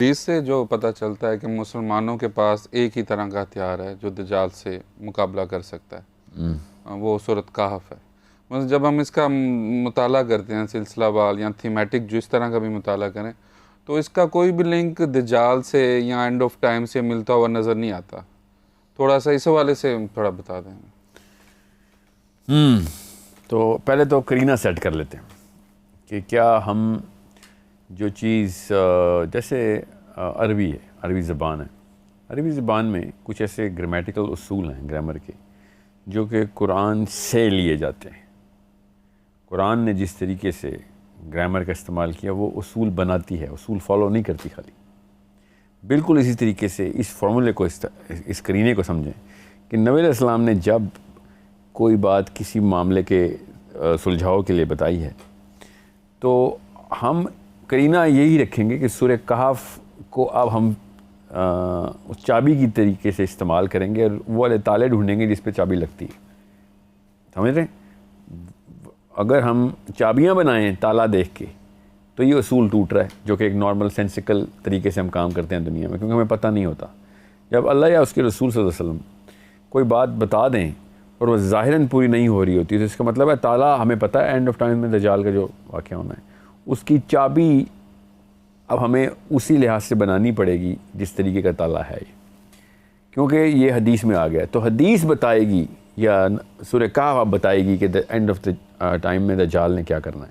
इससे जो पता चलता है कि मुसलमानों के पास एक ही तरह का हथियार है जो दज्जाल से मुकाबला कर सकता है, वो सूरत कहफ है। मतलब जब हम इसका मुताला करते हैं सिलसिलावार या थीमेटिक जो इस तरह का भी मुताला करें, तो इसका कोई भी लिंक दज्जाल से या एंड ऑफ टाइम से मिलता हुआ नज़र नहीं आता। थोड़ा सा इस हवाले से थोड़ा बता दें। तो पहले तो करीना सेट कर लेते हैं कि क्या हम जो चीज़ जैसे अरबी है, अरबी ज़बान है, अरबी ज़बान में कुछ ऐसे ग्रामेटिकल उसूल हैं ग्रामर के जो कि कुरान से लिए जाते हैं। कुरान ने जिस तरीके से ग्रामर का इस्तेमाल किया वो उसूल बनाती है, उसूल फॉलो नहीं करती खाली। बिल्कुल इसी तरीके से इस फार्मूले को, इस करीने को समझें कि नबी अलैहिस्सलाम ने जब कोई बात किसी मामले के सुलझाव के लिए बताई है तो हम करीना यही रखेंगे कि सूरह कहफ को अब हम उस चाबी की तरीके से इस्तेमाल करेंगे और वो वाले ताले ढूंढेंगे जिस पे चाबी लगती है। समझ रहे हैं? अगर हम चाबियां बनाएं ताला देख के तो ये उसूल टूट रहा है जो कि एक नॉर्मल सेंसिकल तरीके से हम काम करते हैं दुनिया में, क्योंकि हमें पता नहीं होता। जब अल्लाह या उसके रसूल सल्लल्लाहु अलैहि वसल्लम कोई बात बता दें और वह ज़ाहिरन पूरी नहीं हो रही होती तो इसका मतलब है ताला हमें पता है एंड ऑफ टाइम में दज्जाल का जो वाक़या होना है उसकी चाबी अब हमें उसी लिहाज से बनानी पड़ेगी जिस तरीके का ताला है ये, क्योंकि ये हदीस में आ गया। तो हदीस बताएगी या सूरह कहफ बताएगी कि the end of the time में दज्जाल ने क्या करना है,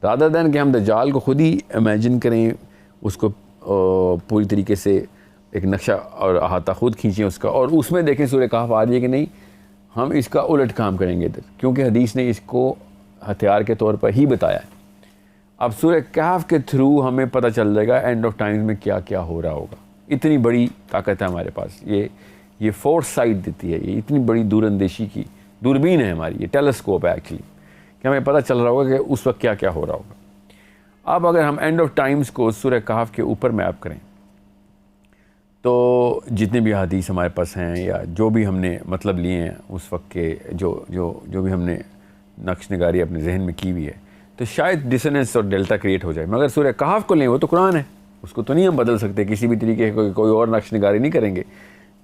रादर दैन कि हम दज्जाल को ख़ुद ही इमेजिन करें, उसको पूरी तरीके से एक नक्शा और अहाता ख़ुद खींचें उसका और उसमें देखें सूरह कहफ आ रही है कि नहीं, हम इसका उलट काम करेंगे इधर, क्योंकि हदीस ने इसको हथियार के तौर पर ही बताया है। अब सूरह कहफ के थ्रू हमें पता चल जाएगा एंड ऑफ टाइम्स में क्या क्या हो रहा होगा। इतनी बड़ी ताकत है हमारे पास, ये फोर्स साइट देती है, ये इतनी बड़ी दूरंदेशी की दूरबीन है हमारी, ये टेलीस्कोप है एक्चुअली, कि हमें पता चल रहा होगा कि उस वक्त क्या क्या हो रहा होगा। अब अगर हम एंड ऑफ टाइम्स को सूरह कहफ के ऊपर मैप करें तो जितने भी हदीस हमारे पास हैं या जो भी हमने मतलब लिए हैं उस वक्त के जो भी हमने नक्श नगारी अपने जहन में की हुई है, तो शायद डिसोनेंस और डेल्टा क्रिएट हो जाए। मगर सूरह कहफ को लें, वो तो कुरान है, उसको तो नहीं हम बदल सकते, किसी भी तरीके की कोई और नक्श नगारी नहीं करेंगे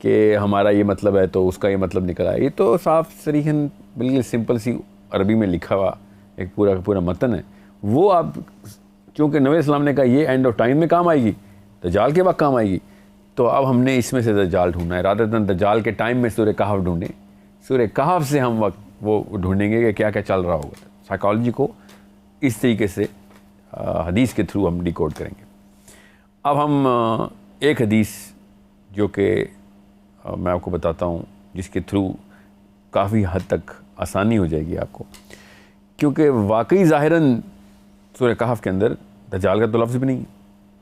कि हमारा ये मतलब है तो उसका ये मतलब निकल आए। ये तो साफ सरीहन बिल्कुल सिंपल सी अरबी में लिखा हुआ एक पूरा का पूरा मतन है। वो आप चूँकि नबी इस्लाम ने कहा ये एंड ऑफ टाइम में काम आएगी, दज्जाल के वक्त काम आएगी, तो अब हमने इसमें से दज्जाल ढूंढना है। रादर देन दज्जाल के टाइम में सूरह कहफ ढूंढें, सूरह कहफ से हम वक्त वो ढूंढेंगे कि क्या क्या चल रहा होगा। साइकोलॉजी को इस तरीके से हदीस के थ्रू हम डिकोड करेंगे। अब हम एक हदीस जो कि मैं आपको बताता हूँ जिसके थ्रू काफ़ी हद तक आसानी हो जाएगी आपको, क्योंकि वाकई ज़ाहिरन सूरह कहफ के अंदर दज्जाल का तो लफ्ज़ भी नहीं है,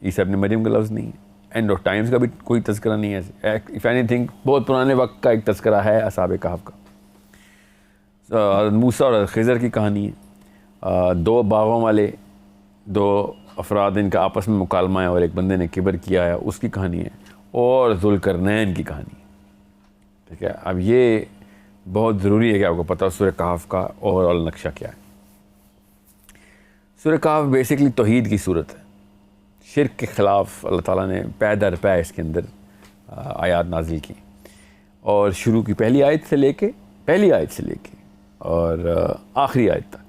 ईसा इब्न मरियम का लफ्ज़ नहीं है, एंड ऑफ टाइम्स का भी कोई तज़किरा नहीं है। इफ़ एनीथिंग बहुत पुराने वक्त का एक तज़किरा है असहाबे कहफ का। मूसा और खिज़र की कहानी है, दो बागों वाले दो अफराद, इनका आपस में मुकालमा है और एक बंदे ने किबर किया है, उसकी कहानी है, और ज़ुल्करनैन की कहानी है। ठीक है, अब ये बहुत ज़रूरी है कि आपको पता हो सूरह कहफ का ओवरऑल नक्शा क्या है। सूरह कहफ बेसिकली तौहीद की सूरत है। शिर्क के ख़िलाफ़ अल्लाह ताला ने पै दर पै इसके अंदर आयात नाजिल की, और शुरू की पहली आयत से लेके और आखिरी आयत तक,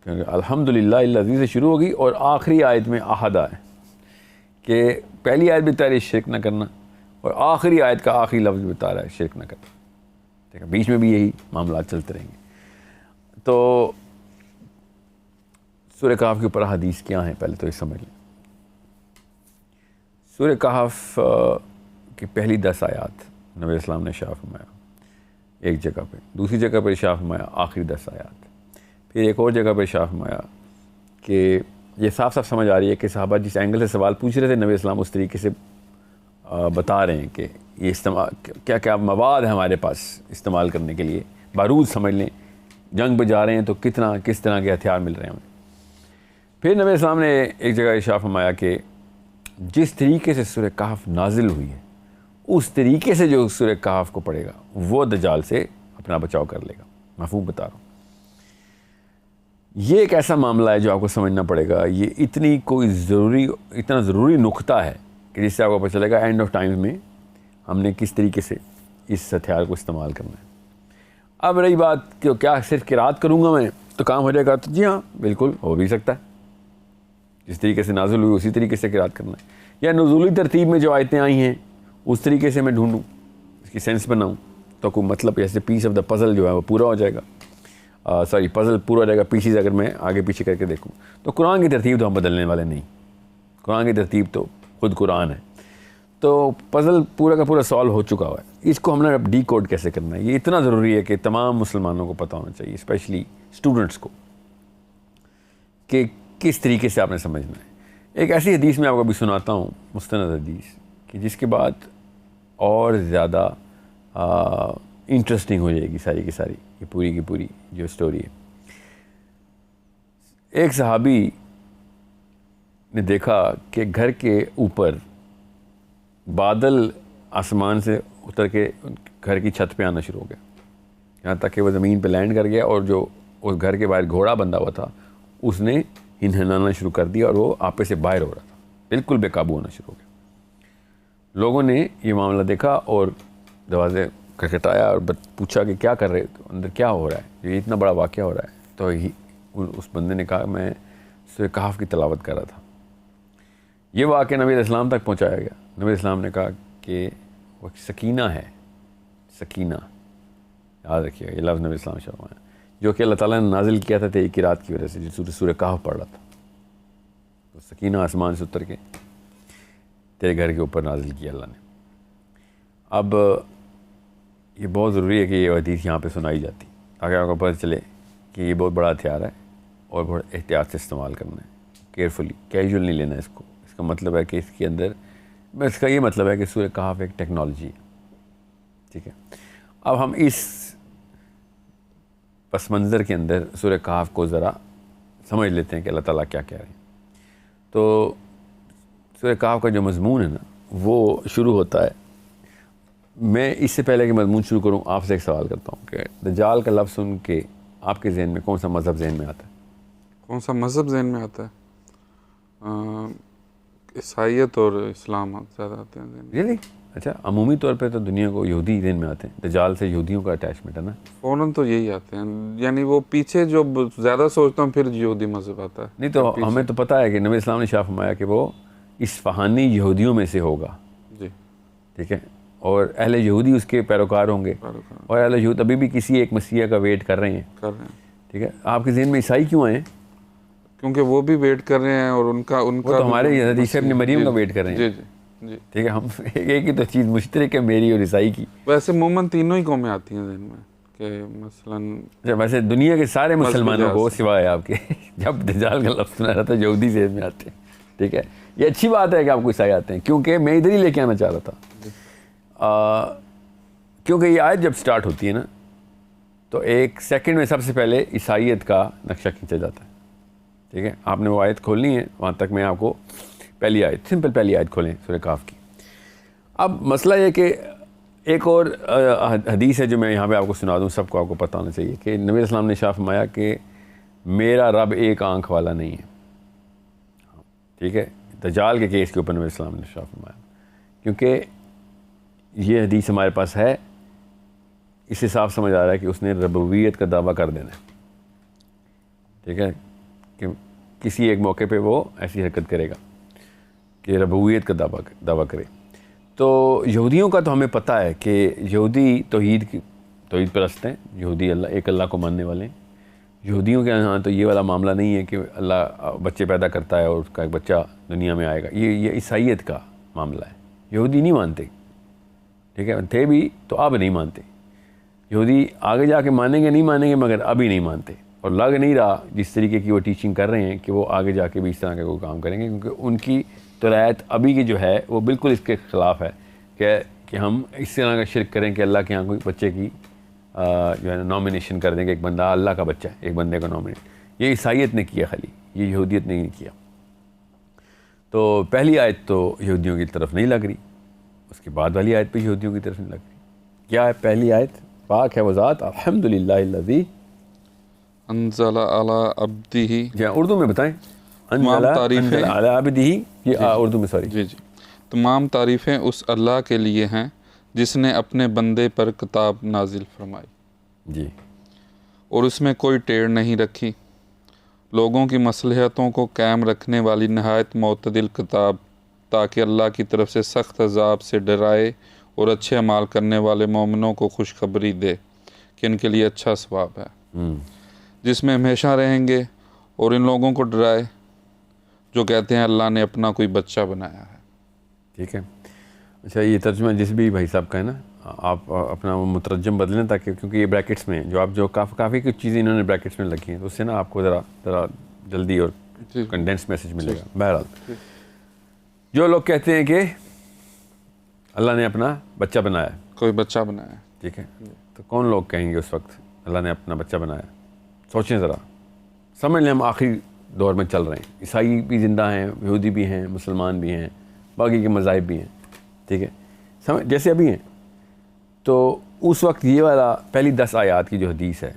क्योंकि अल्हम्दुलिल्लाह से शुरू होगी और आखिरी आयत में अहदा है कि पहली आयत बता रही है शिर्क न करना और आखिरी आयत का आखिरी लफ्ज़ बता रहा है शिर्क न करना। ठीक है, बीच में भी यही मामला चलते रहेंगे। तो सूरह कहफ के ऊपर हदीस क्या हैं पहले तो ये समझ लें। सूरह कहफ की पहली 10 आयत नबी इस्लाम ने इरशाद फरमाया एक जगह पे, दूसरी जगह पर इरशाद फरमाया आखिरी 10 आयत, फिर एक और जगह पर इरशाद फरमाया कि ये साफ साफ समझ आ रही है कि सहाबा जिस एंगल से सवाल पूछ रहे थे नबी इस्लाम उस तरीके से बता रहे हैं कि ये इस्तेमाल क्या क्या मवाद है हमारे पास इस्तेमाल करने के लिए। बारूद समझ लें, जंग पर जा रहे हैं तो किस तरह के हथियार मिल रहे हैं हमें। फिर नबी इस्लाम ने एक जगह इरशाद फरमाया कि जिस तरीके से सूरह कहफ नाजिल हुई है उस तरीके से जो सूरह कहफ को पढ़ेगा वो दज्जाल से अपना बचाव कर लेगा। मफ़हूम बता रहा हूँ, ये एक ऐसा मामला है जो आपको समझना पड़ेगा। ये इतना ज़रूरी नुक्ता है कि जिससे आपको पता चलेगा एंड ऑफ टाइम में हमने किस तरीके से इस हथियार को इस्तेमाल करना है। अब रही बात कि क्या सिर्फ किरात करूँगा मैं तो काम हो जाएगा, तो जी हाँ बिल्कुल हो भी सकता है। जिस तरीके से नाज़िल हुई उसी तरीके से किरात करना है, या नुज़ूली तरतीब में जो आयतें आई हैं उस तरीके से मैं ढूंढूँ, इसकी सेंस बनाऊँ, तो कोई मतलब जैसे पीस ऑफ द पज़ल जो है वो पूरा हो जाएगा। सॉरी पज़ल पूरा हो जाएगा, पीसीज अगर मैं आगे पीछे करके देखूँ तो कुरान की तरतीब तो हम बदलने वाले नहीं। कुरान की तरतीब तो खुद कुरान है, तो पज़ल पूरा का पूरा सॉल्व हो चुका हुआ है। इसको हमने अब डी कोड कैसे करना है, ये इतना ज़रूरी है कि तमाम मुसलमानों को पता होना चाहिए, स्पेशली स्टूडेंट्स को, कि किस तरीके से आपने समझना है। एक ऐसी हदीस मैं आपको अभी सुनाता हूँ, मुस्तनद हदीस, कि जिसके बाद और ज़्यादा इंटरेस्टिंग हो जाएगी सारी की सारी, ये पूरी की पूरी जो स्टोरी है। एक सहाबी ने देखा कि घर के ऊपर बादल आसमान से उतर के घर की छत पे आना शुरू हो गया, यहाँ तक कि वो ज़मीन पे लैंड कर गया, और जो उस घर के बाहर घोड़ा बंधा हुआ था उसने हिनहिनाना शुरू कर दिया और वो आपे से बाहर हो रहा था, बिल्कुल बेकाबू होना शुरू हो गया। लोगों ने ये मामला देखा और दरवाजे खटखटाया और पूछा कि क्या कर रहे हो, अंदर क्या हो रहा है, ये इतना बड़ा वाक़या हो रहा है। तो उस बंदे ने कहा मैं सूरह कहफ की तिलावत कर रहा था। ये वाक़या नबी इस्लाम तक पहुँचाया गया। नबी इस्लाम ने कहा कि वो सकीना है, सकीना, याद रखिएगा ये लफ्ज़ नबी इस्लाम शर्मा है, जो कि अल्लाह ताला ने नाजिल किया था तेरी किरात की वजह से, जो सूरह कहफ पढ़ रहा था। तो सकीना आसमान से उतर के तेरे घर के ऊपर नाजिल किया अल्लाह ने। अब ये बहुत ज़रूरी है कि ये हदीस यहाँ पे सुनाई जाती, ताकि आपको पता चले कि ये बहुत बड़ा हथियार है और बहुत एहतियात से इस्तेमाल करना है, केयरफुली, कैजुअल नहीं लेना इसको। इसका मतलब है कि इसके अंदर, इसका ये मतलब है कि सूरह कहफ एक टेक्नोलॉजी है, ठीक है। अब हम इस पस मंज़र के अंदर सूरह कहफ को ज़रा समझ लेते हैं कि अल्लाह ताला क्या कह रहे हैं। तो सूरह कहफ का जो मज़मून है ना, वो शुरू होता है, मैं इससे पहले कि मज़मून शुरू करूं आपसे एक सवाल करता हूं कि दज्जाल का लफ्ज़ सुन के आपके जहन में कौन सा मज़हब जहन में आता है? कौन सा मज़हब जहन में आता है? ईसाईयत और इस्लाम ज़्यादा आते हैं जहन में। रियली? अच्छा, अमूमी तौर पे तो दुनिया को यहूदी जहन में आते हैं, दज्जाल से यहूदियों का अटैचमेंट है ना। फ़ौरन तो यही आते हैं, यानी वो पीछे जो ज़्यादा सोचता हूँ फिर यहूदी मज़हब आता है। नहीं तो हमें तो पता है कि नबी इस्लाम ने शाह फरमाया कि वो इस्फ़हानी यहूदियों में से होगा, जी, ठीक है, और अहले यहूदी उसके पैरोकार होंगे, और अहले यहूद अभी भी किसी एक मसीहा का वेट कर रहे हैं, ठीक है। आपके जहन में ईसाई क्यों आए? क्योंकि वो भी वेट कर रहे हैं और उनका वो तो हमारे हदीस इब्न मरियम का वेट कर रहे हैं। जी जी जी, ठीक है। हम एक ही तो चीज़ मुश्तरक है मेरी और ईसाई की। वैसे मोमन तीनों ही कौमें आती हैं जहन में कि मसलन वैसे दुनिया के सारे मुसलमानों को सिवाय आपके जब दज्जाल का लफ्ज़ सुना रहा था यहूदी जेब में आते हैं, ठीक है। ये अच्छी बात है कि आपको ईसाई आते हैं, क्योंकि मैं इधर ही लेके आना चाह रहा था। क्योंकि ये आयत जब स्टार्ट होती है ना, तो एक सेकंड में सबसे पहले ईसाईयत का नक्शा खींचा जाता है, ठीक है। आपने वो आयत खोलनी है, वहाँ तक मैं आपको पहली आयत, सिंपल पहली आयत खोलें सूरह कहफ की। अब मसला ये कि एक और हदीस है जो मैं यहाँ पे आपको सुना दूँ, सबको आपको पता होना चाहिए कि नबी इस्लाम ने शाह फरमाया कि मेरा रब एक आंख वाला नहीं है, ठीक है। दज्जाल के केस के ऊपर नबी इस्लाम ने शाह फरमाया, क्योंकि ये हदीस हमारे पास है, इससे साफ समझ आ रहा है कि उसने रबूबियत का दावा कर देना है, ठीक है, कि किसी एक मौके पे वो ऐसी हरकत करेगा कि रबूबियत का दावा करे। तो यहूदियों का तो हमें पता है कि यहूदी तौहीद परस्त हैं, यहूदी एक अल्लाह को मानने वाले हैं। यहूदियों के यहाँ तो ये वाला मामला नहीं है कि अल्लाह बच्चे पैदा करता है और उसका एक बच्चा दुनिया में आएगा, ये ईसाईयत का मामला है। यहूदी नहीं मानते, ठीक है, थे भी तो अब नहीं मानते। यहूदी आगे जाके मानेंगे नहीं मानेंगे, मगर अभी नहीं मानते, और लग नहीं रहा जिस तरीके की वो टीचिंग कर रहे हैं कि वो आगे जाके भी इस तरह का कोई काम करेंगे, क्योंकि उनकी तलायत अभी की जो है वो बिल्कुल इसके ख़िलाफ़ है कि हम इस तरह का शिरक करें कि अल्लाह के यहाँ कोई बच्चे की जो है नॉमिनेशन कर देंगे, एक बंदा अल्लाह का बच्चा है, एक बंदे का नॉमिनेट। ये ईसाईयत ने किया, खाली ये यहूदियत ने नहीं किया। तो पहली आयत तो यहूदियों की तरफ नहीं लग रही, उसके बाद वाली आयत पे यहूदियों की तरफ नहीं लग रही। क्या है पहली आयत? पाक है वो ज़ात अल्हम्दुलिल्लाहिल्लज़ी अंज़ला अला अब्दिही, या उर्दू में बताएं, अंज़ला अला अब्दिही, ये उर्दू में, सॉरी जी जी। तमाम तारीफ़ें उस अल्लाह के लिए हैं जिसने अपने बंदे पर किताब नाजिल फरमाई जी। और उसमें कोई टेढ़ नहीं रखी, लोगों की मसलहतों को कायम रखने वाली नहायत मोतदिल किताब, ताकि अल्लाह की तरफ से सख्त अजाब से डराए और अच्छे अमाल करने वाले मोमिनों को खुशखबरी दे कि इनके लिए अच्छा सवाब है, जिसमें हमेशा रहेंगे, और इन लोगों को डराए जो कहते हैं अल्लाह ने अपना कोई बच्चा बनाया है। ठीक है। अच्छा, ये तर्जुमा जिस भी भाई साहब का है ना, आप अपना वो मुतरजम बदलें, ताकि क्योंकि ये ब्रैकेट्स में जो आप जो काफ़ी कुछ चीज़ें इन्होंने ब्रैकेट्स में लिखी हैं, तो उससे ना आपको ज़रा जल्दी और कंडेंस मैसेज मिलेगा। बहरहाल, जो लोग कहते हैं कि अल्लाह ने अपना बच्चा बनाया, कोई बच्चा बनाया, ठीक है, तो कौन लोग कहेंगे उस वक्त अल्लाह ने अपना बच्चा बनाया? सोचें ज़रा, समझ लें हम आखिरी दौर में चल रहे हैं, ईसाई भी ज़िंदा हैं, यहूदी भी हैं, मुसलमान भी हैं, बाकी के मज़ाहिब भी हैं, ठीक है, समझ जैसे अभी हैं। तो उस वक्त ये वाला पहली 10 आयात की जो हदीस है,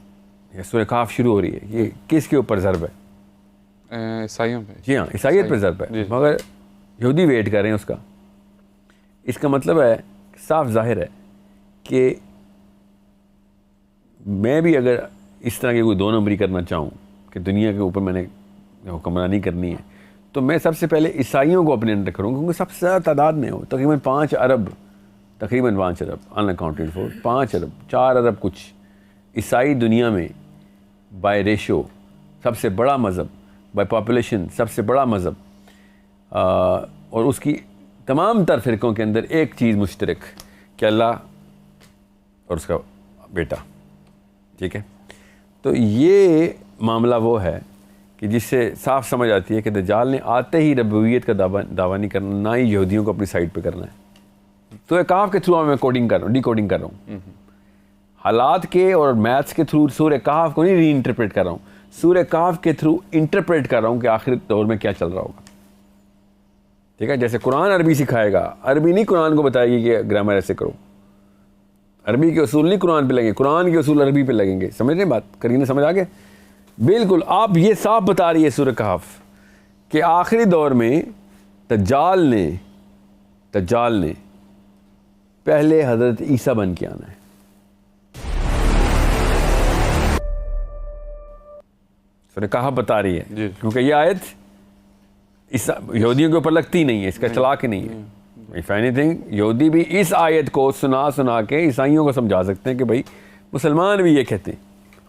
या सूरह काफ शुरू हो रही है, ये किसके ऊपर ज़र्ब है? ईसाइयों पे। जी हाँ, ईसाइयत पर ज़र्ब है, मगर यहूदी वेट कर रहे हैं उसका। इसका मतलब है, साफ जाहिर है कि मैं भी अगर इस तरह की कोई 2 नंबरी करना चाहूँ कि दुनिया के ऊपर मैंने हुक्मरानी करनी है, तो मैं सबसे पहले ईसाइयों को अपने अंडर करूँगा, क्योंकि सबसे ज़्यादा तादाद में हो, तकरीबन 5 अरब, अनअकाउंटेड फॉर 5 अरब 4 अरब कुछ ईसाई दुनिया में बाय रेशो सबसे बड़ा मज़हब, बाय पॉपुलेशन सबसे बड़ा मज़हब, और उसकी तमाम तर फ़िरक़ों के अंदर एक चीज़ मुश्तरक कि अल्लाह और उसका बेटा, ठीक है। तो ये मामला वो है कि जिससे साफ समझ आती है कि दज्जाल ने आते ही रब्बुवियत का दावा नहीं करना, ना ही यहूदियों को अपनी साइड पे करना है। तो एक काफ के थ्रू मैं कोडिंग कर रहा हूँ, डिकोडिंग कर रहा हूँ, हालात के और मैथ्स के थ्रू सूरह काफ को नहीं री इंटरप्रेट कर रहा हूँ, सूरह काफ के थ्रू इंटरप्रेट कर रहा हूँ कि आखिर दौर में क्या चल रहा होगा, ठीक है। जैसे कुरान अरबी सिखाएगा, अरबी नहीं कुरान को बताएगी कि ग्रामर ऐसे करो, अरबी के उसूल नहीं कुरान पे लगेंगे, कुरान के उसूल अरबी पे लगेंगे। समझ रहे बात? करीने समझ आ गए? बिल्कुल। आप ये साफ बता रही है सूरह कहफ कि आखिरी दौर में दज्जाल ने पहले हजरत ईसा बन के आना है। सूरह कहफ बता रही है, क्योंकि ये आयत यहूदियों के ऊपर लगती नहीं है, इसका चलाक नहीं है। इफ एनीथिंग, यहूदी भी इस आयत को सुना के ईसाइयों को समझा सकते हैं कि भाई मुसलमान भी ये कहते हैं,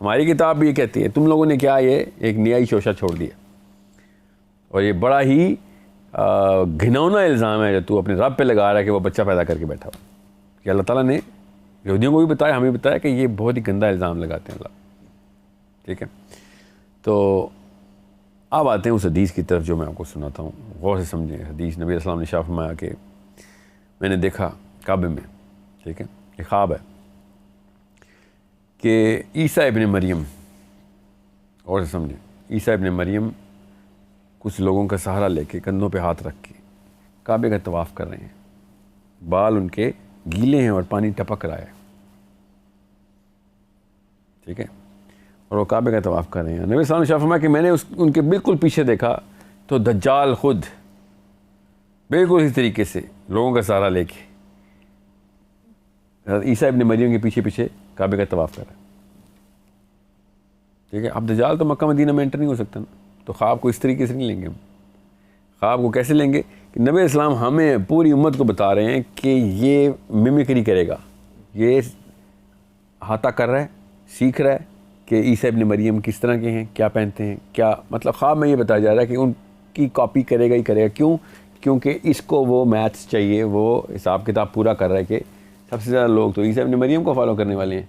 हमारी किताब भी ये कहती है, तुम लोगों ने क्या ये एक नया शोशा छोड़ दिया। और ये बड़ा ही घिनौना इल्ज़ाम है जो तू अपने रब पे लगा रहा है कि वो बच्चा पैदा करके बैठा हुआ, कि अल्लाह ताला ने यहूदियों को भी बताया, हमें भी बताया कि ये बहुत ही गंदा इल्ज़ाम लगाते हैं अल्लाह, ठीक है। तो अब आते हैं उस हदीस की तरफ जो मैं आपको सुनाता हूँ, गौर से समझें। हदीस नबी अस्सलाम ने शाह फरमाया कि मैंने देखा काबे में, ठीक है, एक ख्वाब है कि ईसा इब्न मरियम, और समझें, ईसा इब्न मरियम कुछ लोगों का सहारा लेके, कंधों पे हाथ रख के काबे का तवाफ़ कर रहे हैं, बाल उनके गीले हैं और पानी टपक रहा है, ठीक है, और वो काबे का तवाफ़ कर रहे हैं। नबी सल्लल्लाहु अलैहि वसल्लम फरमाया कि मैंने उनके बिल्कुल पीछे देखा तो दज्जाल खुद बिल्कुल इस तरीके से लोगों का सहारा लेके ईसा इब्न मरियम के पीछे पीछे काबे का तवाफ़ कर रहा है, ठीक है। अब दज्जाल तो मक्का मदीना में एंटर नहीं हो सकता ना, तो ख्वाब को इस तरीके से नहीं लेंगे हम। ख्वाब को कैसे लेंगे कि नबी इस्लाम हमें पूरी उम्मत को बता रहे हैं कि ये मिमिक्री करेगा, ये हाथा कर रहा है, सीख रहा है कि ईसा इब्न मरियम किस तरह के हैं, क्या पहनते हैं, क्या मतलब ख्वाब में ये बताया जा रहा है कि उनकी कॉपी करेगा ही करेगा। क्यों? क्योंकि इसको वो मैथ्स चाहिए, वो हिसाब किताब पूरा कर रहा है कि सबसे ज़्यादा लोग तो ईसा इब्न मरियम को फॉलो करने वाले हैं।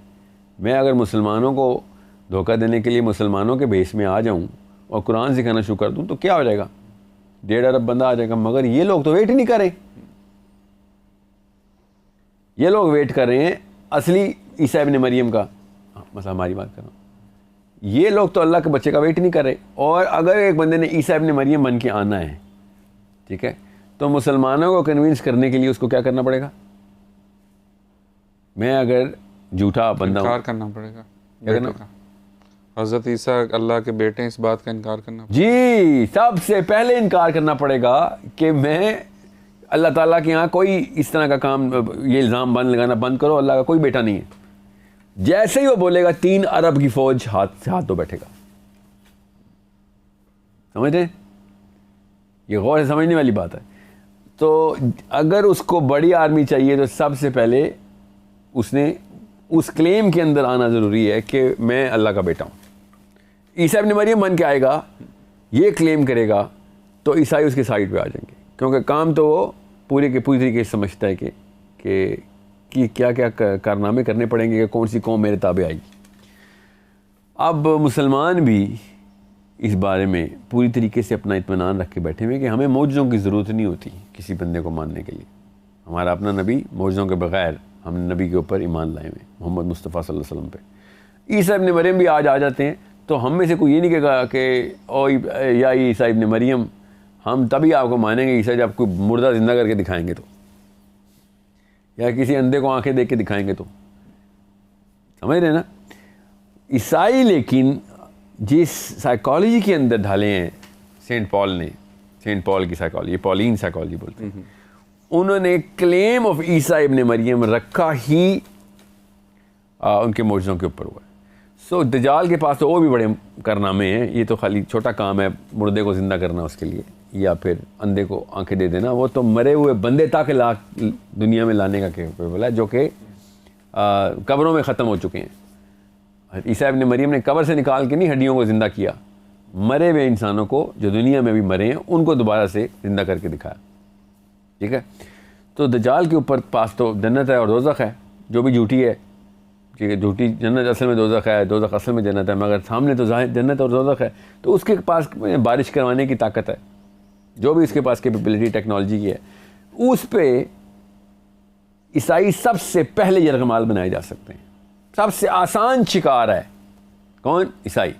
मैं अगर मुसलमानों को धोखा देने के लिए मुसलमानों के बेस में आ जाऊँ और कुरान सिखाना शुरू कर दूँ तो क्या हो जाएगा? 1.5 अरब बंदा आ जाएगा। मगर ये लोग तो वेट ही नहीं कर रहे, ये लोग वेट कर रहे हैं असली ईसा इब्न मरियम का। मतलब हमारी बात कर रहा हूँ, ये लोग तो अल्लाह के बच्चे का वेट नहीं कर रहे। और अगर एक बंदे ने ईसा इब्न मरियम बन के आना है, ठीक है, तो मुसलमानों को कन्विंस करने के लिए उसको क्या करना पड़ेगा? मैं अगर झूठा बंदा इनकार करना पड़ेगा, क्या करना? हज़रत ईसा अल्लाह के बेटे, इस बात का इनकार करना पड़ेगा। जी, सबसे पहले इनकार करना पड़ेगा कि मैं अल्लाह ताला के यहाँ कोई इस तरह का काम, ये इल्ज़ाम लगाना बंद करो, अल्लाह का कोई बेटा नहीं है। जैसे ही वो बोलेगा 3 अरब की फ़ौज हाथ से हाथ धो बैठेगा। समझते हैं? ये गौर से समझने वाली बात है। तो अगर उसको बड़ी आर्मी चाहिए तो सबसे पहले उसने उस क्लेम के अंदर आना ज़रूरी है कि मैं अल्लाह का बेटा हूँ। ईसा इब्न मरियम बन के आएगा, ये क्लेम करेगा, तो ईसाई उसके साइड पे आ जाएंगे, क्योंकि काम तो वो पूरी तरीके से समझता है कि क्या क्या कारनामे करने पड़ेंगे कि कौन सी कौम मेरे ताबे आएगी। अब मुसलमान भी इस बारे में पूरी तरीके से अपना इत्मीनान रख के बैठे हुए कि हमें मौजज़ों की ज़रूरत नहीं होती किसी बंदे को मानने के लिए। हमारा अपना नबी, मौजज़ों के बग़ैर हम नबी के ऊपर ईमान लाए हुए मोहम्मद मुस्तफ़ा सल्लल्लाहु अलैहि वसल्लम पे। ईसा इब्न मरियम भी आज आ जाते हैं तो हम में से कोई ये नहीं कहेगा कि ओ या ईसा इब्न मरियम, हम तभी आपको मानेंगे ईसा जब कोई मुर्दा ज़िंदा करके दिखाएंगे तो, या किसी अंधे को आंखें देख के दिखाएंगे तो। समझ रहे ना? ईसाई लेकिन जिस साइकोलॉजी के अंदर ढाले हैं सेंट पॉल की साइकोलॉजी, पॉलिन साइकोलॉजी बोलते हैं, उन्होंने क्लेम ऑफ ईसा इब्न मरियम रखा ही उनके मौजज़ों के ऊपर हुआ है। सो दज्जाल के पास तो और भी बड़े कारनामे हैं, ये तो खाली छोटा काम है मुर्दे को ज़िंदा करना उसके लिए, या फिर अंधे को आंखें दे देना। वो तो मरे हुए बंदे तक दुनिया में लाने का केपेबल है, जो कि कब्रों में ख़त्म हो चुके हैं। ईसा इब्न मरियम ने कब्र से निकाल के नहीं हड्डियों को ज़िंदा किया, मरे हुए इंसानों को जो दुनिया में भी मरे हैं उनको दोबारा से ज़िंदा करके दिखाया। ठीक है? तो दज्जाल के ऊपर पास तो जन्नत है और दोज़ख है, जो भी झूठी है। ठीक है? झूठी जन्नत असल में दोज़ख है, दोज़ख असल में जन्नत है, मगर सामने तो जन्नत और दोज़ख है। तो उसके पास बारिश करवाने की ताकत है, जो भी उसके पास कैपेबिलिटी टेक्नोलॉजी की है, उस पर ईसाई सबसे पहले यरगमाल बनाए जा सकते हैं। सबसे आसान शिकार है कौन? ईसाई।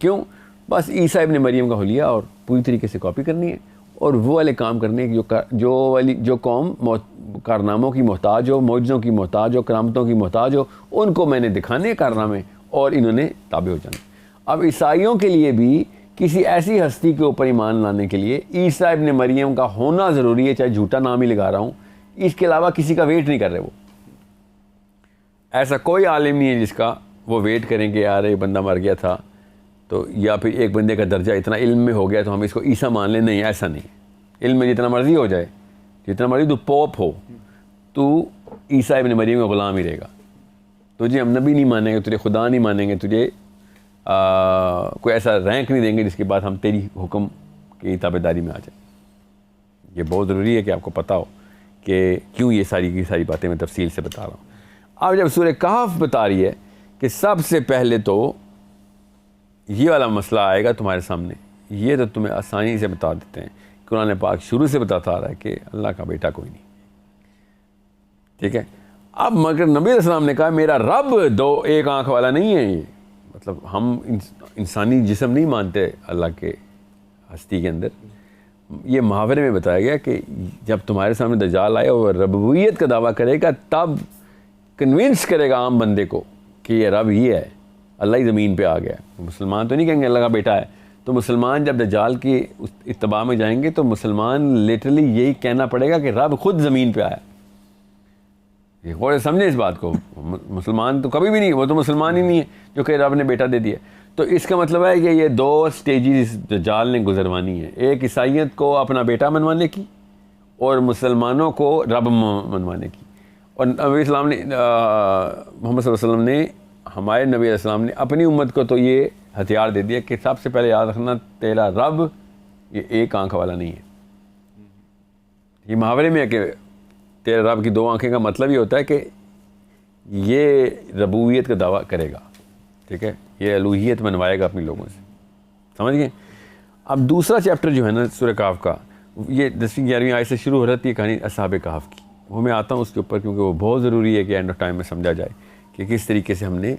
क्यों? बस ईसा इब्न मरियम का हुलिया और पूरी तरीके से कॉपी करनी है, और वो वाले काम करने की जो कौम कारनामों की मोहताज हो, मौजज़ों की मोहताज हो, करामतों की मोहताज हो, उनको मैंने दिखाने कारनामे और इन्होंने ताबे हो जाना। अब ईसाइयों के लिए भी किसी ऐसी हस्ती के ऊपर ईमान लाने के लिए ईसा इब्न मरियम का होना ज़रूरी है, चाहे झूठा नाम ही लगा रहा हूँ। इसके अलावा किसी का वेट नहीं कर रहे वो। ऐसा कोई आलिम नहीं है जिसका वो वेट करें कि यार ये बंदा मर गया था तो, या फिर एक बंदे का दर्जा इतना इल्म में हो गया तो हम इसको ईसा मान लें। नहीं, ऐसा नहीं। इल्म में जितना मर्जी हो जाए, जितना मर्जी तू पोप हो, तू ईसा इब्न मरियम का ग़ुलाम ही रहेगा। तुझे हम नबी नहीं मानेंगे, तुझे खुदा नहीं मानेंगे, तुझे कोई ऐसा रैंक नहीं देंगे जिसके बाद हम तेरी हुक्म की ताबेदारी में आ जाए। ये बहुत ज़रूरी है कि आपको पता हो कि क्यों ये सारी की सारी बातें मैं तफसील से बता रहा हूँ। अब जब सूरह कहफ बता रही है कि सबसे पहले तो ये वाला मसला आएगा तुम्हारे सामने, ये तो तुम्हें आसानी से बता देते हैं। कुरान पाक शुरू से बताता आ रहा है कि अल्लाह का बेटा कोई नहीं। ठीक है? अब मगर नबी अलैहिस्सलाम ने कहा मेरा रब दो एक आँख वाला नहीं है। ये मतलब हम इंसानी जिस्म नहीं मानते अल्लाह के हस्ती के अंदर। ये मुहावरे में बताया गया कि जब तुम्हारे सामने दज्जाल आए और रबूबियत का दावा करेगा, तब कन्विंस करेगा आम बंदे को कि ये रब ही है, अल्लाह ही ज़मीन पे आ गया है। मुसलमान तो नहीं कहेंगे अल्लाह का बेटा है। तो मुसलमान जब दज्जाल की इत्तबा में जाएंगे तो मुसलमान लिटरली यही कहना पड़ेगा कि रब खुद ज़मीन पे आया। ये गौर से समझे इस बात को। मुसलमान तो कभी भी नहीं, वो तो मुसलमान ही नहीं है जो कि रब ने बेटा दे दिया। तो इसका मतलब है कि ये दो स्टेजेस दज्जाल ने गुजरवानी है, एक ईसाइयत को अपना बेटा मनवाने की और मुसलमानों को रब मनवाने की। और नबी इस्लाम ने मोहम्मद सल्लल्लाहु अलैहि वसल्लम ने, हमारे नबी अलैहिस्सलाम ने अपनी उम्मत को तो ये हथियार दे दिया कि सबसे पहले याद रखना तेरा रब ये एक आंख वाला नहीं है। ये मुहावरे में है कि तेरे रब की दो आंखें का मतलब ये होता है कि ये रबूबियत का दावा करेगा। ठीक है? ये अलूहियत मनवाएगा अपने लोगों से। समझ गए? अब दूसरा चैप्टर जो है ना सूरह कहफ का, ये 10वीं-11वीं आयत से शुरू हो रही है कहानी असहाबे कहफ की। वो मैं आता हूँ उसके ऊपर क्योंकि वो बहुत ज़रूरी है कि एंड ऑफ टाइम में समझा जाए कि किस तरीके से हमने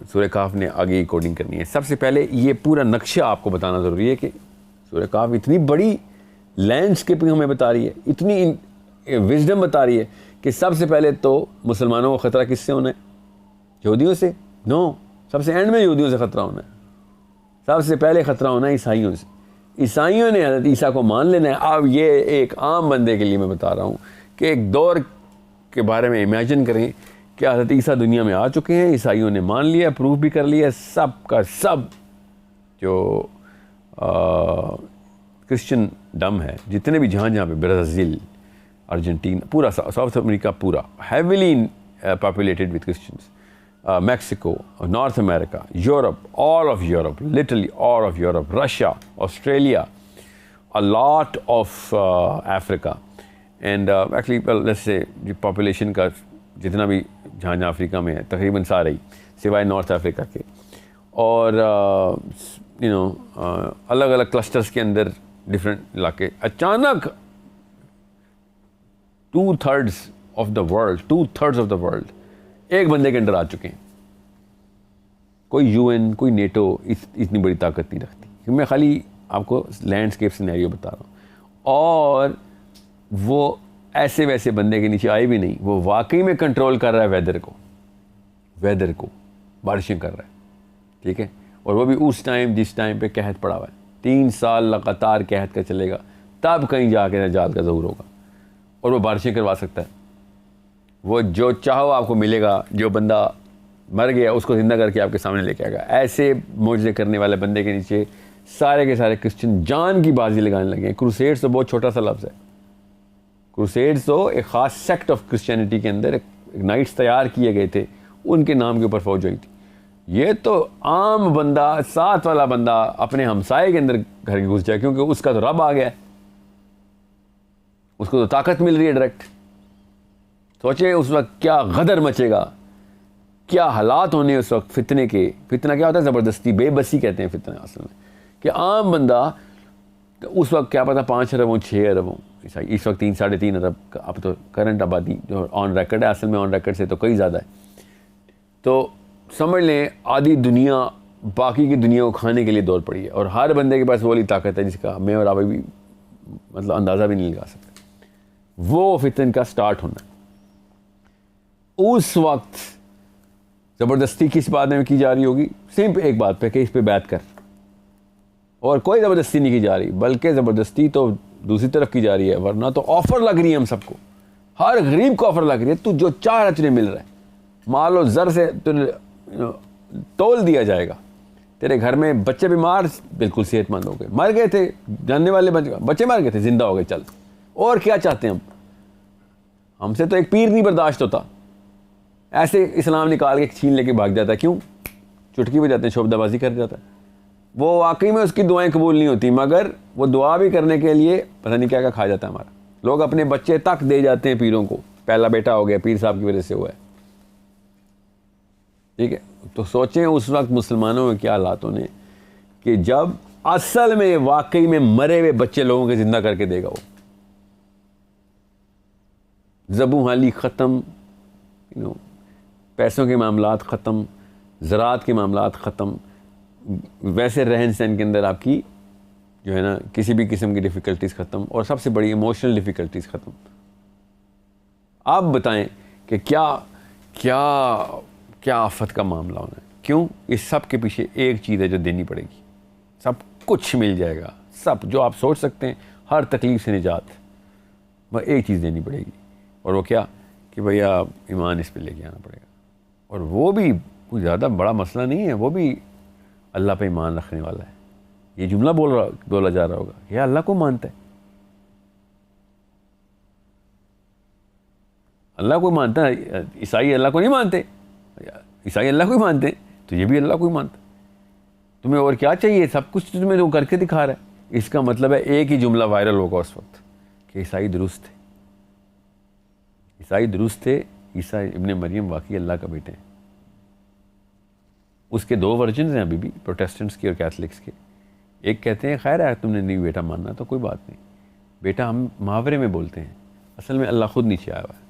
सूरह कहफ ने आगे कोडिंग करनी है। सबसे पहले ये पूरा नक्शा आपको बताना ज़रूरी है कि सूरह कहफ इतनी बड़ी लैंडस्केपिंग हमें बता रही है, इतनी विजडम बता रही है कि सबसे पहले तो मुसलमानों को ख़तरा किससे होना है? यहूदियों से? नो, सबसे एंड में यहूदियों से ख़तरा होना है। सबसे पहले ख़तरा होना है ईसाइयों से। ईसाइयों ने हज़रत ईसा को मान लेना है। अब ये एक आम बंदे के लिए मैं बता रहा हूँ कि एक दौर के बारे में इमेजिन करें कि हज़रत ईसा दुनिया में आ चुके हैं, ईसाइयों ने मान लिया, प्रूव भी कर लिया, सब का सब जो क्रिश्चियन डम है जितने भी जहाँ पे ब्राज़ील, अर्जेंटीना, पूरा साउथ अमेरिका पूरा heavily populated with Christians, Mexico, North America, Europe, all of Europe, literally all of Europe, Russia, Australia, a lot of Africa, and actually, well, let's say the population का जितना भी जहाँ Africa में है तकरीबन सारे ही सिवाय नॉर्थ अफ्रीका के, और यू नो अलग अलग क्लस्टर्स के अंदर डिफरेंट इलाके, अचानक 2/3 ऑफ द वर्ल्ड एक बंदे के अंडर आ चुके हैं। कोई यूएन, कोई नेटो इतनी बड़ी ताकत नहीं रखती। मैं खाली आपको लैंडस्केप सिनेरियो बता रहा हूँ। और वो ऐसे वैसे बंदे के नीचे आए भी नहीं, वो वाकई में कंट्रोल कर रहा है वेदर को बारिशें कर रहा है, ठीक है। और वो भी उस टाइम जिस टाइम पे कहत पड़ा हुआ है, 3 साल लगातार कहत का चलेगा, तब कहीं जाके नजात का ज़हूर होगा और वो बारिशें करवा सकता है। वो जो चाहो आपको मिलेगा, जो बंदा मर गया उसको ज़िंदा करके आपके सामने लेके आएगा। ऐसे मोजज़े करने वाले बंदे के नीचे सारे के सारे क्रिश्चियन जान की बाजी लगाने लगे हैं। क्रूसेड्स तो बहुत छोटा सा लफ्ज़ है। क्रूसेड्स तो एक ख़ास सेक्ट ऑफ क्रिश्चियनिटी के अंदर एक नाइट्स तैयार किए गए थे, उनके नाम के ऊपर फौज हुई थी। ये तो आम बंदा, साथ वाला बंदा अपने हमसाए के अंदर घर घुस जाए, क्योंकि उसका तो रब आ गया है, उसको तो ताकत मिल रही है डायरेक्ट। सोचे उस वक्त क्या गदर मचेगा, क्या हालात होने उस वक्त फितने के। फितना क्या होता है? ज़बरदस्ती, बेबसी कहते हैं फितना असल में। कि आम बंदा उस वक्त क्या पता 5 अरब हों, 6 अरब हों, इस वक्त 3-3.5 अरब का अब तो करंट आबादी जो ऑन रिकॉर्ड है, असल में ऑन रिकॉर्ड से तो कई ज़्यादा है। तो समझ लें आधी दुनिया बाकी की दुनिया को खाने के लिए दौड़ पड़ी है, और हर बंदे के पास वो वाली ताकत है जिसका मैं और आप भी मतलब अंदाज़ा भी नहीं लगा सकते। वो फितन का स्टार्ट होना उस वक्त ज़बरदस्ती किस बात में की जा रही होगी? सिर्फ एक बात पे कि इस पे बैत कर, और कोई ज़बरदस्ती नहीं की जा रही, बल्कि ज़बरदस्ती तो दूसरी तरफ की जा रही है। वरना तो ऑफ़र लग रही है हम सबको, हर गरीब को ऑफ़र लग रही है, तू जो चाह रहा तुझे मिल रहा है। मान लो ज़र से तुझे तोल दिया जाएगा। तेरे घर में बच्चे बीमार, बिल्कुल सेहतमंद हो गए, मर गए थे जानने वाले बच्चे मर गए थे, जिंदा हो गए, चल और क्या चाहते हैं हम? हमसे तो एक पीर नहीं बर्दाश्त होता, ऐसे इस्लाम निकाल के छीन लेके भाग जाता है। क्यों? चुटकी बजाते हैं, शोबदाबाजी कर जाता है। वो वाकई में उसकी दुआएं कबूल नहीं होती, मगर वो दुआ भी करने के लिए पता नहीं क्या क्या खा जाता है हमारा। लोग अपने बच्चे तक दे जाते हैं पीरों को, पहला बेटा हो गया पीर साहब की वजह से हुआ है, ठीक है। तो सोचें उस वक्त मुसलमानों में क्या हालात होने कि जब असल में वाकई में मरे हुए बच्चे लोगों के जिंदा करके देगा वो। ज़बू हाली ख़त्म, पैसों के मामलात ख़त्म, ज़रात के मामलात ख़त्म, वैसे रहन सहन के अंदर आपकी जो है ना किसी भी किस्म की डिफ़िकल्टीज़ ख़त्म, और सबसे बड़ी इमोशनल डिफ़िकल्टीज़ ख़त्म। आप बताएं कि क्या क्या क्या आफत का मामला होना है। क्यों? इस सब के पीछे एक चीज़ है जो देनी पड़ेगी। सब कुछ मिल जाएगा, सब जो आप सोच सकते हैं, हर तकलीफ़ से निजात, वह एक चीज़ देनी पड़ेगी। और वो क्या? कि भैया ईमान इस पे लेके आना पड़ेगा। और वो भी कोई ज़्यादा बड़ा मसला नहीं है, वो भी अल्लाह पे ईमान रखने वाला है। ये जुमला बोला जा रहा होगा, यह अल्लाह को मानता है, अल्लाह को मानता है। ईसाई अल्लाह को नहीं मानते, ईसाई अल्लाह को ही मानते हैं, तो ये भी अल्लाह को ही मानता है। तुम्हें और क्या चाहिए? सब कुछ तुम्हें वो करके दिखा रहा है। इसका मतलब है एक ही जुमला वायरल होगा उस वक्त कि ईसाई दुरुस्त थे, ईसाई दुरुस्त थे, ईसा इब्ने मरियम वाकई अल्लाह का बेटे हैं। उसके 2 वर्जन्स हैं अभी भी, प्रोटेस्टेंट्स के और कैथलिक्स के। एक कहते हैं खैर है तुमने नहीं बेटा मानना तो कोई बात नहीं, बेटा हम मुहावरे में बोलते हैं, असल में अल्लाह खुद नीचे आया हुआ है,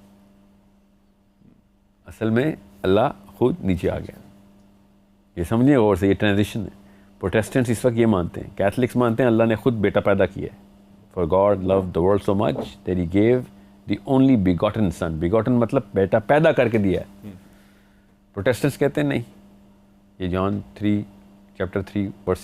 असल में अल्लाह खुद नीचे आ गया। ये समझिए और से, ये ट्रांजिशन है। प्रोटेस्टेंट्स इस वक्त ये मानते हैं, कैथलिक्स मानते हैं अल्लाह ने खुद बेटा पैदा किया है। For God love the world so much that he gave the only begotten son. Begotten मतलब बेटा पैदा करके दिया है। प्रोटेस्टेंट्स कहते हैं नहीं, ये जॉन 3 चैप्टर 3 वर्स